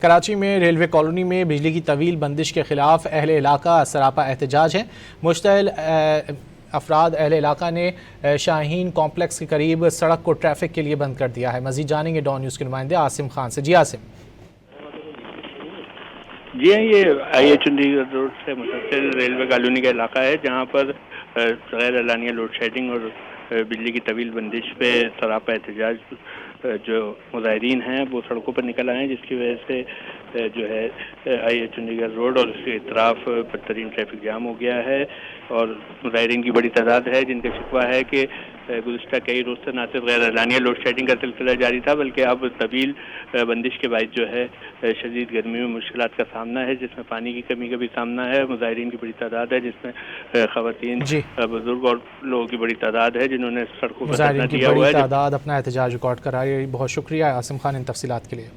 کراچی میں railway colony میں بجلی کی طویل بندش کے خلاف اہل علاقہ سراپا احتجاج ہے۔ مشتعل افراد اہل علاقہ نے شاہین کمپلیکس کے قریب سڑک کو ٹریفک کے لیے بند کر دیا ہے۔ مزید جانیں گے ڈان نیوز کے نمائندے عاصم خان سے۔ جی عاصم۔ جی ہاں، یہ آئی ایچ چندی گڑھ روڈ سے متصل ریلوے کالونی کا علاقہ ہے جہاں پر غیر اعلانیہ لوڈ شیڈنگ اور بجلی کی طویل بندش پہ سراپا احتجاج جو مظاہرین ہیں وہ سڑکوں پر نکل آئے ہیں، جس کی وجہ سے جو ہے آئی ایچ چندی گڑھ روڈ اور اس کے اطراف بدترین ٹریفک جام ہو گیا ہے اور مظاہرین کی بڑی تعداد ہے جن کا شکوہ ہے کہ گزشتہ کئی روز سے نہ صرف غیر اعلانیہ لوڈ شیڈنگ کا سلسلہ جاری تھا بلکہ اب طویل بندش کے باعث جو ہے شدید گرمی میں مشکلات کا سامنا ہے، جس میں پانی کی کمی کا بھی سامنا ہے۔ مظاہرین کی بڑی تعداد ہے جس میں خواتین، بزرگ اور لوگوں کی بڑی تعداد ہے جنہوں نے سڑکوں پر دھرنا دیا ہوا ہے۔ تعداد اپنا احتجاج ریکارڈ کرائی۔ بہت شکریہ عاصم خان ان تفصیلات کے لیے۔